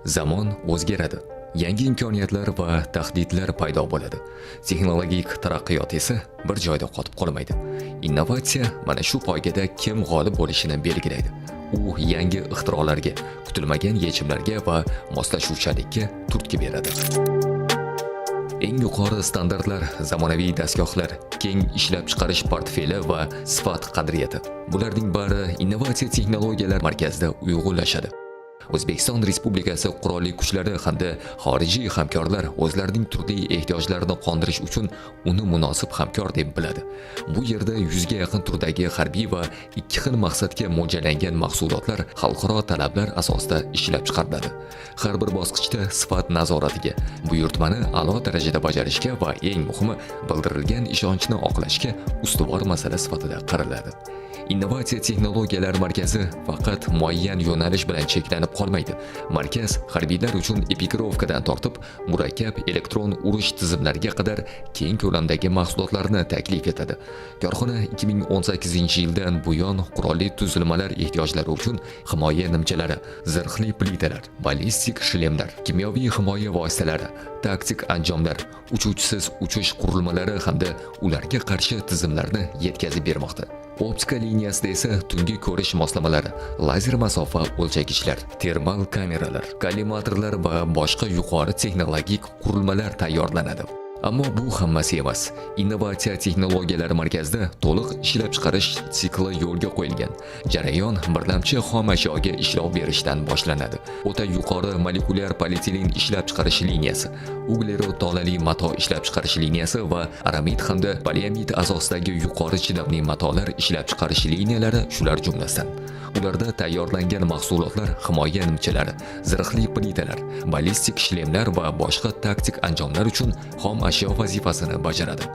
Zamon o'zgaradi. Yangi imkoniyatlar va tahdidlar paydo bo'ladi. Texnologik taraqqiyot esa bir joyda qotib qolmaydi. Innovatsiya mana shu poygada kim g'olib bo'lishini belgilaydi. U yangi ixtirolarga, kutilmagan yechimlarga va moslashuvchanlikka turtki beradi. Eng yuqori standartlar, zamonaviy dastgohlar, keng ishlab chiqarish portfeli va sifat qadriyati. Bularning bari innovatsiya texnologiyalar markazida uyg'unlashadi. O'zbekiston Respublikasi qurolli kuchlari hamda xorijiy hamkorlar o'zlarining turli ehtiyojlarini qondirish uchun uni munosib hamkor deb biladi. Bu yerda 100 ga yaqin turdagi harbiy va ikki xil maqsadga mo'ljallangan mahsulotlar xalqaro talablar asosida ishlab chiqariladi. Har bir bosqichda sifat nazoratiga, buyurtmani a'lo darajada bajarishga va eng muhimi bildirilgan ishonchni oqlashga ustuvor masala sifatida qaraladi. Innovatsiya texnologiyalar markazi faqat muayyan yo'nalish bilan cheklanib qolmaydi. Markaz harbiylar uchun epikirovkadan tortib, murakkab elektron urush tizimlariga qadar keng ko'lamdagi mahsulotlarni taklif etadi. Korxona 2018-yildan buyon qurolli tuzilmalar ehtiyojlari uchun himoya nimchalari, zirhli plitalar, ballistik shlemlar, kimyoviy himoya vositalari, taktik anjomlar, uchuvchisiz uchish qurilmalari hamda ularga qarshi tizimlarni yetkazib bermoqda. Optika liniyasida esa tungi ko'rish moslamalari, lazer masofa o'lchagichlar, termal kameralar, kollimatorlar va boshqa yuqori texnologik qurilmalar tayyorlanadi. Ammo bu hammasi emas. Innovatsiya texnologiyalari markazida to'liq ishlab chiqarish sikli yo'lga qo'yilgan. Jarayon birlamchi xom ashyoga ishlov berishdan boshlanadi. O'ta yuqori molekulyar polietilen ishlab chiqarish liniyasi, uglerod tolali mato ishlab chiqarish liniyasi va aramid hamda poliamid asosidagi yuqori chidamli matolar ishlab chiqarish liniyalari shular jumlasidan. Ularda tayyorlangan mahsulotlar himoya nimchalari, zirhli plitalar, ballistik shlemlar va boshqa taktik anjomlar uchun xom ashyo vazifasini bajaradi.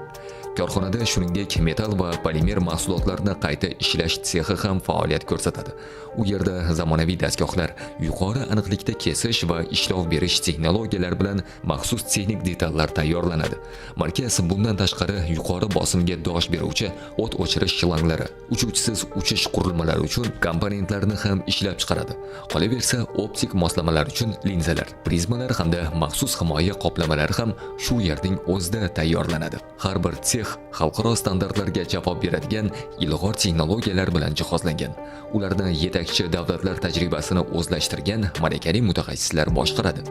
Korxonada shuningdek metal va polimer mahsulotlarni qayta ishlash sexi ham faoliyat ko'rsatadi. U yerda zamonaviy dastgohlar, yuqori aniqlikda kesish va ishlov berish texnologiyalari bilan maxsus texnik detallar tayyorlanadi. Markaz bundan tashqari yuqori bosimga dosh beruvchi o't o'chirish shlanglari, uchuvchisiz uchish qurilmalari uchun komponentlarni ham ishlab chiqaradi. Qolaversa, optik moslamalar uchun linzalar, prizmalar hamda maxsus himoya qoplamalari ham shu yerning o'zida tayyorlanadi. Har bir xalqaro standartlarga javob beradigan ilg'or texnologiyalar bilan jihozlangan. Ularni yetakchi davlatlar tajribasini o'zlashtirgan malakali mutaxassislar boshqaradi.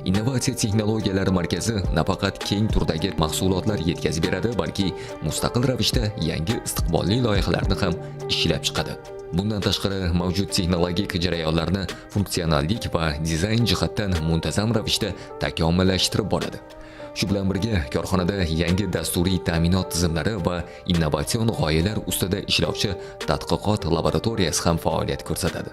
Innovatsiya texnologiyalari markazi nafaqat keng turdagi mahsulotlar yetkazib beradi, balki mustaqil ravishda yangi istiqbolli loyihalarni ham ishlab chiqadi. Bundan tashqari mavjud texnologik jarayonlarni funksionallik va dizayn jihatdan muntazam ravishda takomillashtirib boradi. Shu bilan birga korxonada yangi dasturiy ta'minot tizimlari va innovatsion g'oyalar ustida ishlovchi tadqiqot laboratoriyasi ham faoliyat ko'rsatadi.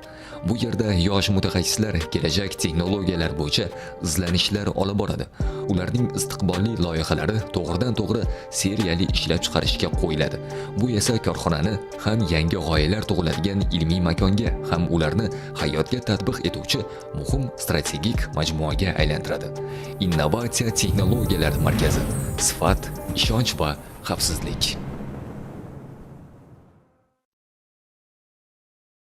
Bu yerda yosh mutaxassislar kelajak texnologiyalar bo'yicha izlanishlar olib boradi. Ularning istiqbolli loyihalari to'g'ridan-to'g'ri seriyali ishlab chiqarishga qo'yiladi. Bu esa korxonani ham yangi g'oyalar tug'iladigan ilmiy makonga, ham ularni hayotga tatbiq etuvchi muhim strategik majmuaga aylantiradi. Innovatsiya texnologiyalar markazi, sifat, ishonch va xavfsizlik.